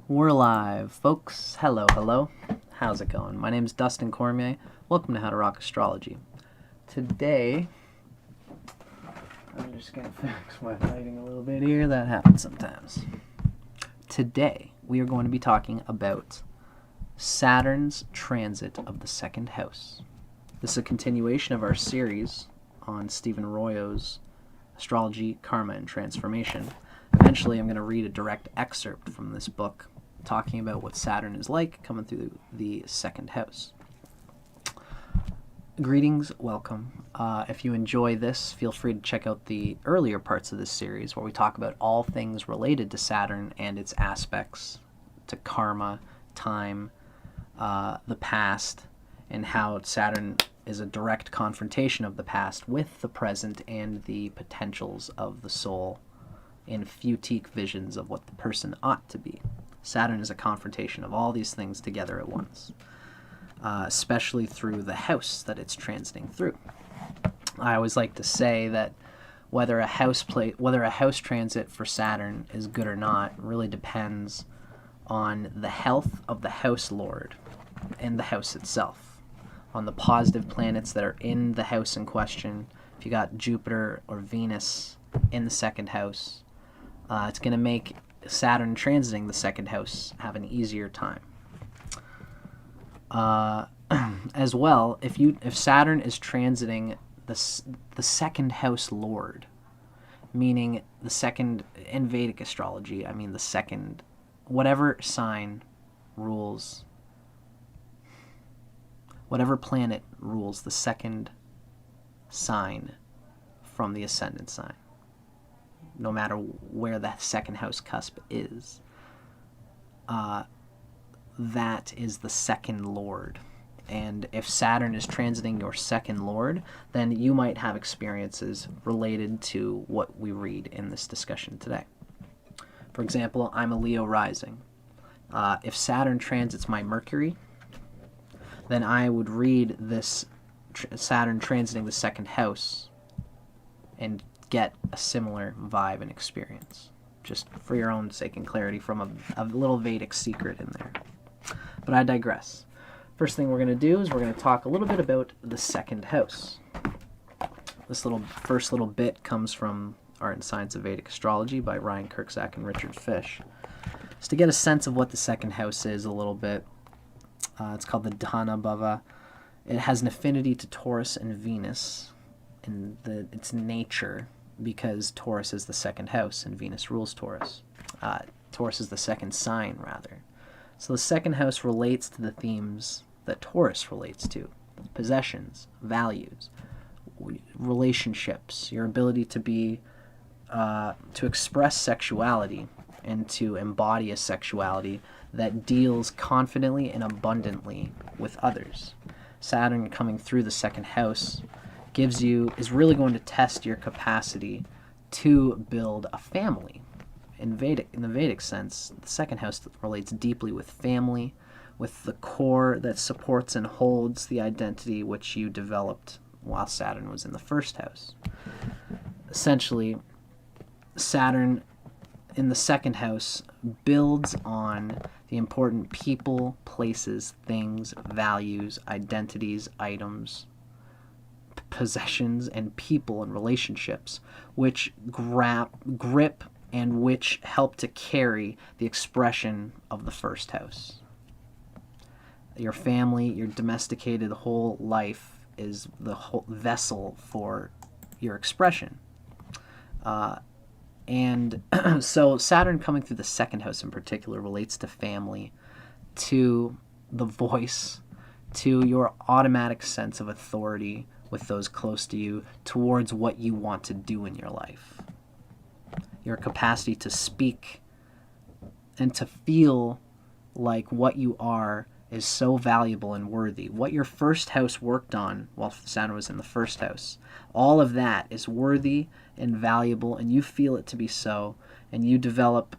We're live, folks. Hello, hello. How's it going? My name is Dustin Cormier. Welcome to How to Rock Astrology. Today, I'm just going to fix my lighting a little bit here. That happens sometimes. Today, we are going to be talking about Saturn's transit of the second house. This is a continuation of our series on Stephen Arroyo's Astrology Karma and Transformation. Eventually, I'm going to read a direct excerpt from this book talking about what Saturn is like coming through the second house. Greetings, welcome. If you enjoy this, feel free to check out the earlier parts of this series where we talk about all things related to Saturn and its aspects to karma, time, the past, and how Saturn is a direct confrontation of the past with the present and the potentials of the soul in futique visions of what the person ought to be. Saturn is a confrontation of all these things together at once, especially through the house that it's transiting through. I always like to say that whether a house transit for Saturn is good or not really depends on the health of the house lord and the house itself. On the positive planets that are in the house in question, if you got Jupiter or Venus in the second house, it's going to make Saturn transiting the second house have an easier time. As well, if Saturn is transiting the second house lord, meaning the second in Vedic astrology, I mean the second, whatever sign rules, whatever planet rules the second sign from the ascendant sign, no matter where the second house cusp is, that is the second lord. And if Saturn is transiting your second lord, then you might have experiences related to what we read in this discussion today. For example, I'm a Leo rising. If Saturn transits my Mercury, then I would read this Saturn transiting the second house and get a similar vibe and experience, just for your own sake and clarity, from a little Vedic secret in there. But I digress. First thing we're going to do is we're going to talk a little bit about the second house. This first little bit comes from Art and Science of Vedic Astrology by Ryan Kirkzak and Richard Fish. Just to get a sense of what the second house is a little bit, it's called the Dana Bhava. It has an affinity to Taurus and Venus in its nature, because Taurus is the second house and Venus rules Taurus. Taurus is the second sign, rather. So the second house relates to the themes that Taurus relates to: possessions, values, relationships, your ability to express sexuality and to embody a sexuality that deals confidently and abundantly with others. Saturn coming through the second house is really going to test your capacity to build a family. In the Vedic sense, the second house relates deeply with family, with the core that supports and holds the identity which you developed while Saturn was in the first house. Essentially, Saturn in the second house builds on the important people, places, things, values, identities, items, possessions, and people and relationships, which grip and which help to carry the expression of the first house. Your family, your domesticated whole life is the whole vessel for your expression. And so Saturn coming through the second house in particular relates to family, to the voice, to your automatic sense of authority with those close to you towards what you want to do in your life. Your capacity to speak and to feel like what you are is so valuable and worthy. What your first house worked on while Saturn was in the first house, all of that is worthy and valuable, and you feel it to be so, and you develop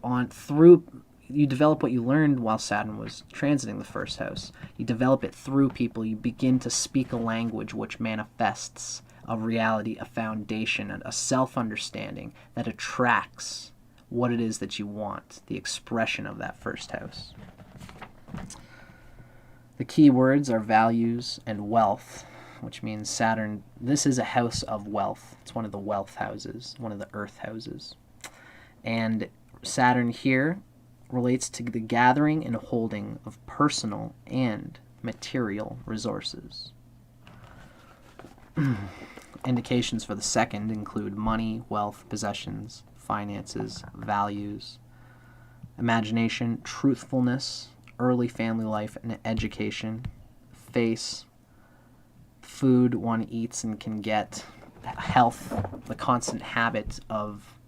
what you learned while Saturn was transiting the first house. You develop it through people. You begin to speak a language which manifests a reality, a foundation, a self-understanding that attracts what it is that you want, the expression of that first house. The key words are values and wealth, which means Saturn, this is a house of wealth. It's one of the wealth houses, one of the earth houses. And Saturn here relates to the gathering and holding of personal and material resources. Indications for the second include money, wealth, possessions, finances, values, imagination, truthfulness, early family life and education, face, food one eats and can get, health, the constant habit of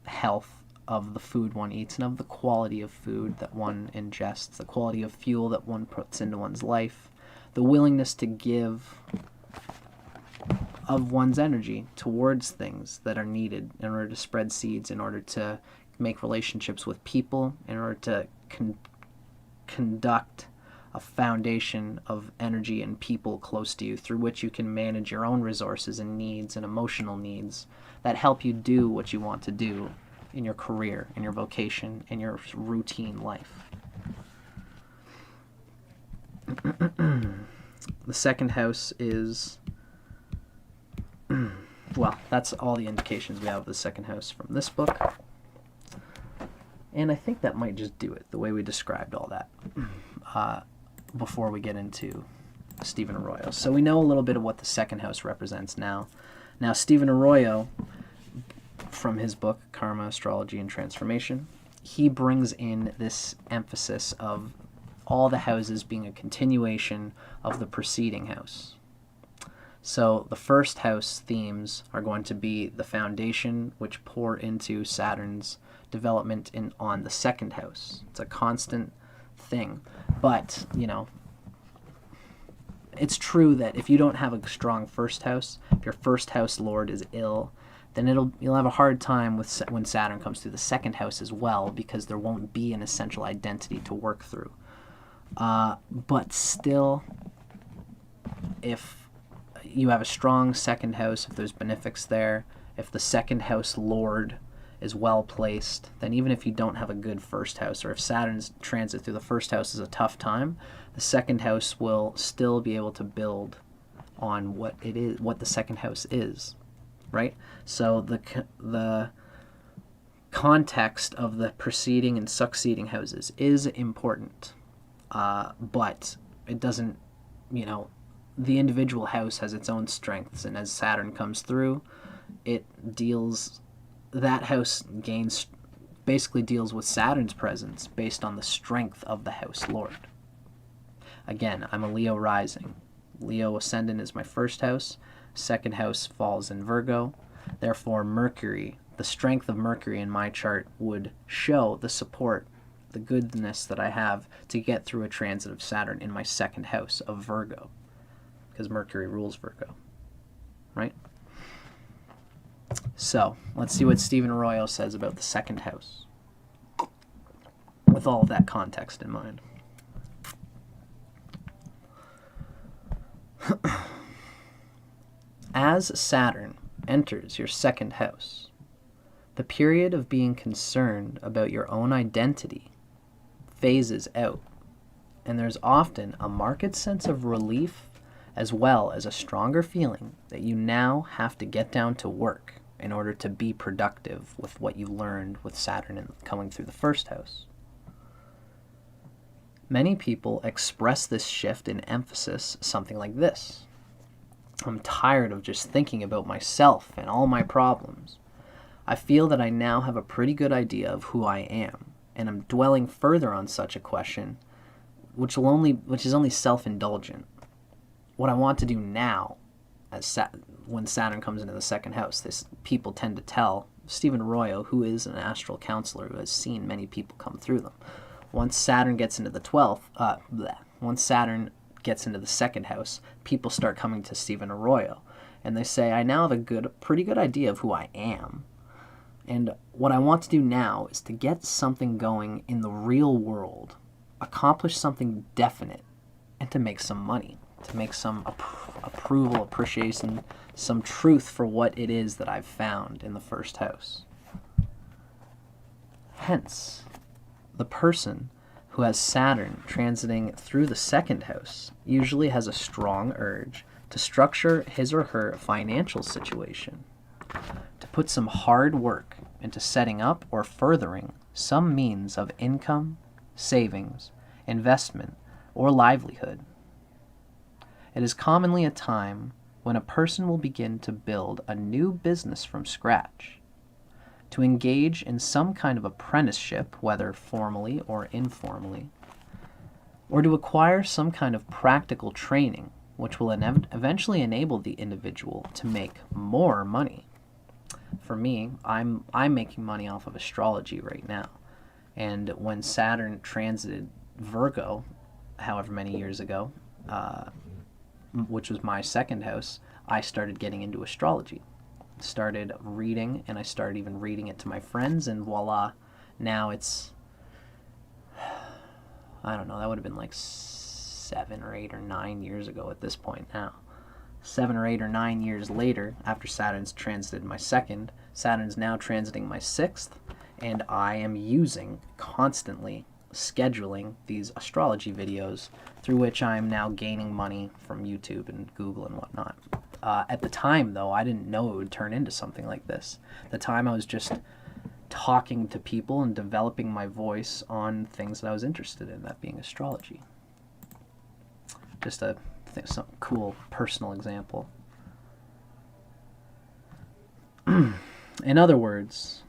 health of the food one eats and of the quality of food that one ingests, the quality of fuel that one puts into one's life, the willingness to give of one's energy towards things that are needed in order to spread seeds, in order to make relationships with people, in order to conduct a foundation of energy and people close to you through which you can manage your own resources and needs and emotional needs that help you do what you want to do in your career, in your vocation, in your routine life. The second house is, well, that's all the indications we have of the second house from this book. And I think that might just do it, the way we described all that, before we get into Stephen Arroyo. So we know a little bit of what the second house represents now. Now, Stephen Arroyo, from his book, Karma, Astrology, and Transformation, he brings in this emphasis of all the houses being a continuation of the preceding house. So the first house themes are going to be the foundation, which pour into Saturn's development on the second house. It's a constant thing. But, it's true that if you don't have a strong first house, if your first house lord is ill, then you'll have a hard time when Saturn comes through the second house as well, because there won't be an essential identity to work through. But still, if you have a strong second house, if there's benefics there, if the second house lord is well placed, then even if you don't have a good first house, or if Saturn's transit through the first house is a tough time, the second house will still be able to build on what it is, what the second house is, right? So the context of the preceding and succeeding houses is important, but it doesn't, the individual house has its own strengths, and as Saturn comes through, that house basically deals with Saturn's presence based on the strength of the house lord. Again, I'm a Leo rising. Leo ascendant is my first house. Second house falls in Virgo. Therefore, Mercury, the strength of Mercury in my chart would show the support, the goodness that I have to get through a transit of Saturn in my second house of Virgo, because Mercury rules Virgo, right? So, let's see what Stephen Arroyo says about the second house, with all of that context in mind. As Saturn enters your second house, the period of being concerned about your own identity phases out, and there's often a marked sense of relief as well as a stronger feeling that you now have to get down to work in order to be productive with what you learned with Saturn coming through the first house. Many people express this shift in emphasis something like this: I'm tired of just thinking about myself and all my problems. I feel that I now have a pretty good idea of who I am, and I'm dwelling further on such a question, which is only self-indulgent. What I want to do now, when Saturn comes into the second house, people tend to tell Stephen Arroyo, who is an astral counselor who has seen many people come through them. Once Saturn gets into the second house, people start coming to Stephen Arroyo, and they say, I now have a pretty good idea of who I am. And what I want to do now is to get something going in the real world, accomplish something definite, and to make some money. to make some approval, appreciation, some truth for what it is that I've found in the first house. Hence, the person who has Saturn transiting through the second house usually has a strong urge to structure his or her financial situation, to put some hard work into setting up or furthering some means of income, savings, investment, or livelihood. It is commonly a time when a person will begin to build a new business from scratch, to engage in some kind of apprenticeship, whether formally or informally, or to acquire some kind of practical training which will eventually enable the individual to make more money. For me, I'm making money off of astrology right now. And when Saturn transited Virgo, however many years ago, which was my second house, I started getting into astrology. Started reading, and I started even reading it to my friends, and voila, now it's, I don't know, that would have been like 7 or 8 or 9 years ago at this point now. 7 or 8 or 9 years later, after Saturn's transited my second, Saturn's now transiting my sixth, and I am using, constantly scheduling these astrology videos through which I am now gaining money from YouTube and Google and whatnot. At the time, though, I didn't know it would turn into something like this. At the time, I was just talking to people and developing my voice on things that I was interested in, that being astrology. Just some cool personal example. In other words,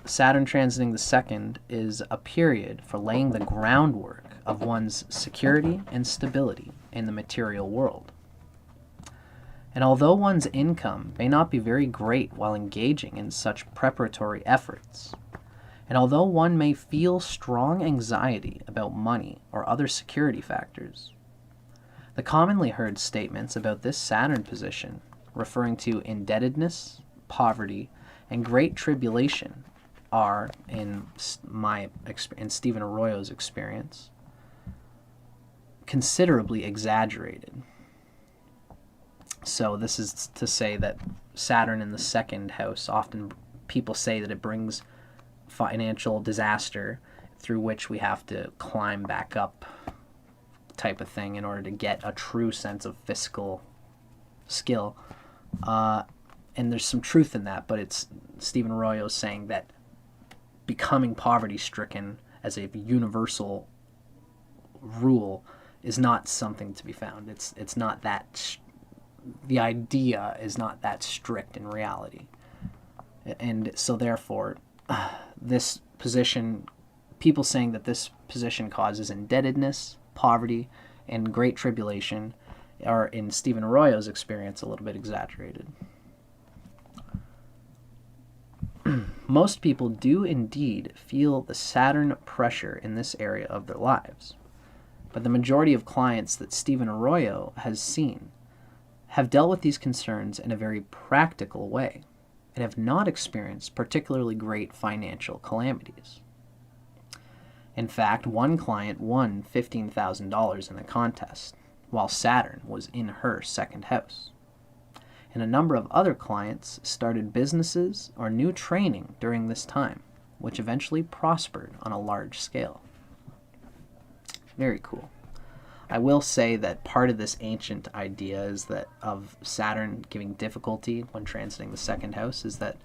Saturn transiting the second is a period for laying the groundwork of one's security and stability in the material world. And although one's income may not be very great while engaging in such preparatory efforts, and although one may feel strong anxiety about money or other security factors, the commonly heard statements about this Saturn position, referring to indebtedness, poverty, and great tribulation, are, in Stephen Arroyo's experience, considerably exaggerated. So this is to say that Saturn in the second house, often people say that it brings financial disaster through which we have to climb back up, type of thing, in order to get a true sense of fiscal skill. And there's some truth in that, but it's Stephen Arroyo saying that becoming poverty-stricken as a universal rule is not something to be found. It's not that the idea is not that strict in reality. And so therefore, this position, people saying that this position causes indebtedness, poverty, and great tribulation are, in Stephen Arroyo's experience, a little bit exaggerated. Most people do indeed feel the Saturn pressure in this area of their lives, but the majority of clients that Stephen Arroyo has seen have dealt with these concerns in a very practical way and have not experienced particularly great financial calamities. In fact, one client won $15,000 in a contest, while Saturn was in her second house. And a number of other clients started businesses or new training during this time, which eventually prospered on a large scale. Very cool. I will say that part of this ancient idea is that of Saturn giving difficulty when transiting the second house is that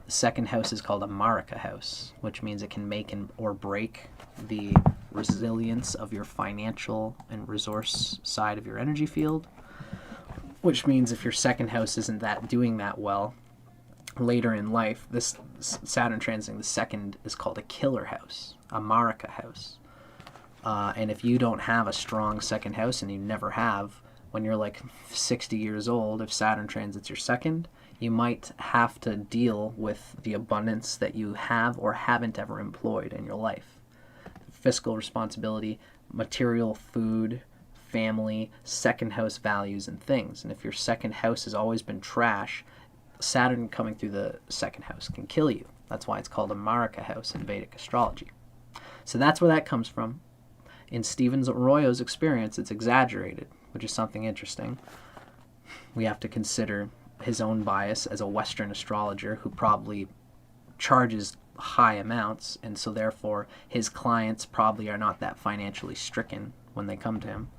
the second house is called a Marika house, which means it can make or break the resilience of your financial and resource side of your energy field, which means if your second house isn't doing that well later in life, this Saturn transiting the second is called a killer house, a Marika house. And if you don't have a strong second house, and you never have, when you're like 60 years old, if Saturn transits your second, you might have to deal with the abundance that you have or haven't ever employed in your life. Fiscal responsibility, material, food, family, second house values, and things. And if your second house has always been trash, Saturn coming through the second house can kill you. That's why it's called a Marika house in Vedic astrology. So that's where that comes from. In Stephen Arroyo's experience, it's exaggerated, which is something interesting. We have to consider his own bias as a Western astrologer who probably charges high amounts, and so therefore his clients probably are not that financially stricken when they come to him.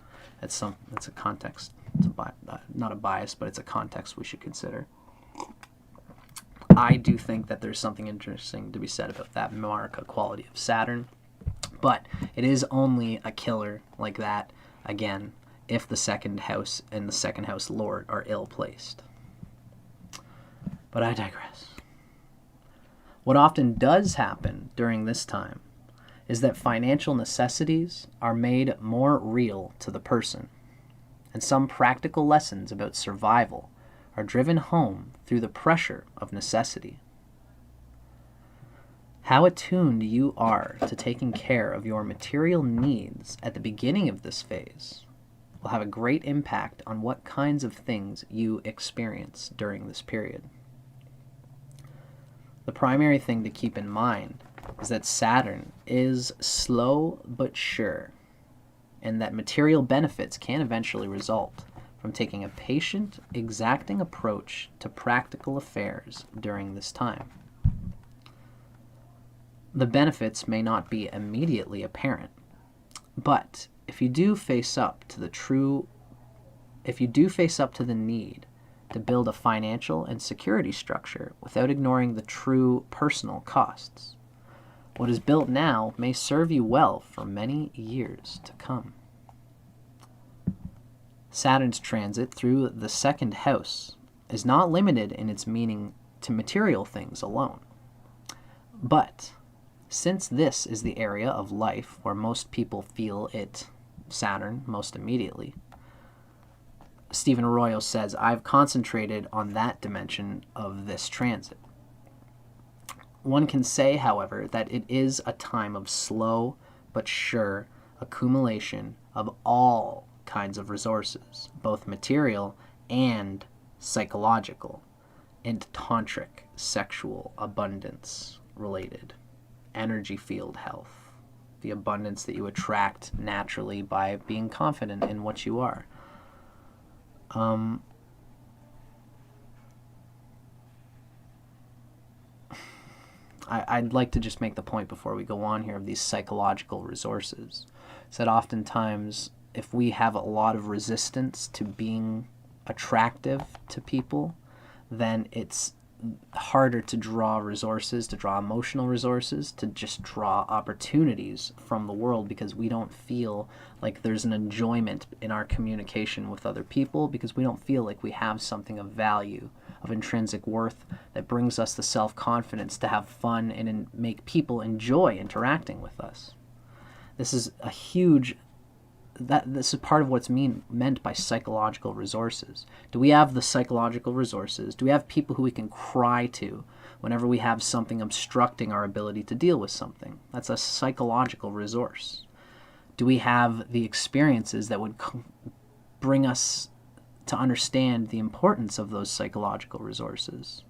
It's a context. It's not a bias, but it's a context we should consider. I do think that there's something interesting to be said about that Marika quality of Saturn, but it is only a killer like that, again, if the second house and the second house lord are ill-placed. But I digress. What often does happen during this time is that financial necessities are made more real to the person, and some practical lessons about survival are driven home through the pressure of necessity. How attuned you are to taking care of your material needs at the beginning of this phase will have a great impact on what kinds of things you experience during this period. The primary thing to keep in mind is that Saturn is slow but sure, and that material benefits can eventually result from taking a patient, exacting approach to practical affairs during this time. The benefits may not be immediately apparent, but if you do face up to the need to build a financial and security structure without ignoring the true personal costs, what is built now may serve you well for many years to come. Saturn's transit through the second house is not limited in its meaning to material things alone. But since this is the area of life where most people feel it, Saturn, most immediately, Stephen Arroyo says, I've concentrated on that dimension of this transit. One can say, however, that it is a time of slow but sure accumulation of all kinds of resources, both material and psychological, and tantric, sexual, abundance related, energy field health, the abundance that you attract naturally by being confident in what you are. I'd like to just make the point before we go on here of these psychological resources. It's that oftentimes if we have a lot of resistance to being attractive to people, then it's harder to draw resources, to draw emotional resources, to just draw opportunities from the world, because we don't feel like there's an enjoyment in our communication with other people, because we don't feel like we have something of value, of intrinsic worth, that brings us the self-confidence to have fun and make people enjoy interacting with us. This is a huge... This is part of what's meant by psychological resources. Do we have the psychological resources? Do we have people who we can cry to whenever we have something obstructing our ability to deal with something? That's a psychological resource. Do we have the experiences that would bring us to understand the importance of those psychological resources?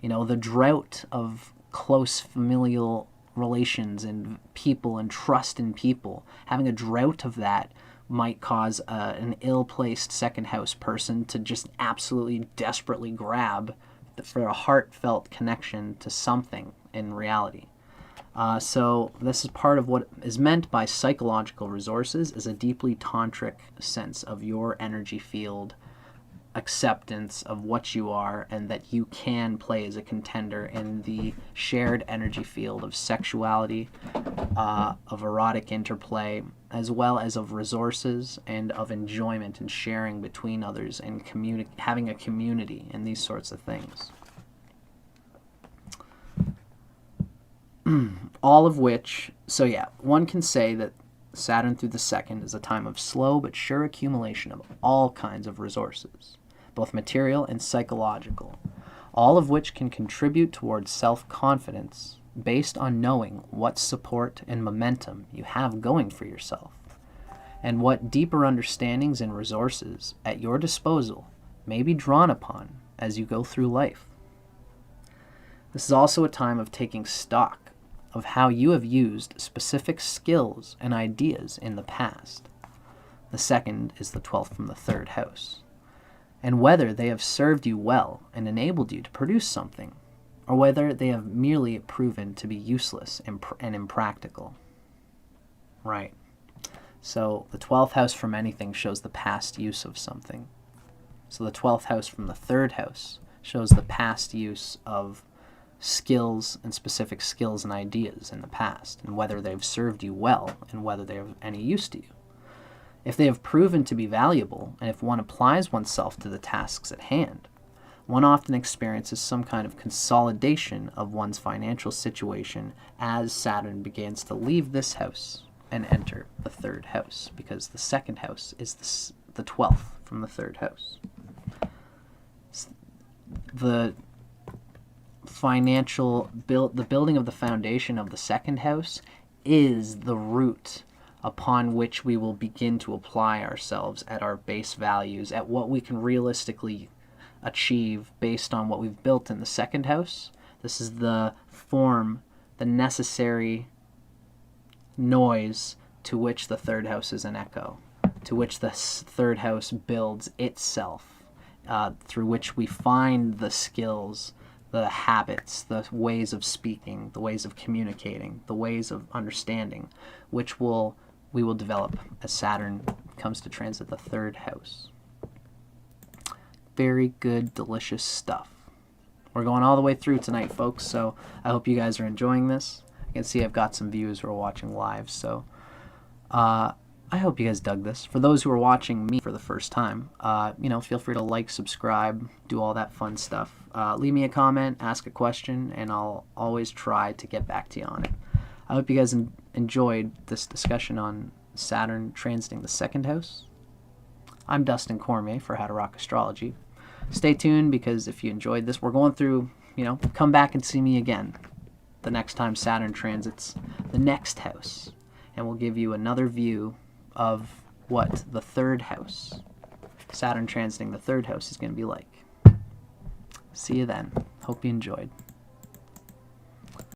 You know, the drought of close familial relations and people and trust in people. Having a drought of that might cause an ill-placed second house person to just absolutely desperately grab for a heartfelt connection to something in reality. So this is part of what is meant by psychological resources, is a deeply tantric sense of your energy field, acceptance of what you are, and that you can play as a contender in the shared energy field of sexuality, of erotic interplay, as well as of resources and of enjoyment and sharing between others and having a community and these sorts of things. All of which, so yeah, one can say that Saturn through the second is a time of slow but sure accumulation of all kinds of resources, both material and psychological, all of which can contribute towards self-confidence based on knowing what support and momentum you have going for yourself, and what deeper understandings and resources at your disposal may be drawn upon as you go through life. This is also a time of taking stock of how you have used specific skills and ideas in the past. The second is the 12th from the third house. And whether they have served you well and enabled you to produce something, or whether they have merely proven to be useless and impractical. Right. So the 12th house from anything shows the past use of something. So the 12th house from the third house shows the past use of skills and specific skills and ideas in the past, and whether they've served you well and whether they're of any use to you. If they have proven to be valuable, and if one applies oneself to the tasks at hand, one often experiences some kind of consolidation of one's financial situation as Saturn begins to leave this house and enter the third house, because the second house is the 12th from the third house. The building of the foundation of the second house is the root upon which we will begin to apply ourselves at our base values, at what we can realistically achieve based on what we've built in the second house. This is the form, the necessary noise to which the third house is an echo, to which the third house builds itself, through which we find the skills, the habits, the ways of speaking, the ways of communicating, the ways of understanding, which we will develop as Saturn comes to transit the third house. Very good, delicious stuff. We're going all the way through tonight, folks, so I hope you guys are enjoying this. I can see I've got some viewers who are watching live, so I hope you guys dug this. For those who are watching me for the first time, feel free to like, subscribe, do all that fun stuff. Leave me a comment, ask a question, and I'll always try to get back to you on it. I hope you guys enjoyed this discussion on Saturn transiting the second house. I'm Dustin Cormier for How to Rock Astrology. Stay tuned, because if you enjoyed this, we're going through, come back and see me again the next time Saturn transits the next house. And we'll give you another view of what the third house, Saturn transiting the third house, is going to be like. See you then. Hope you enjoyed.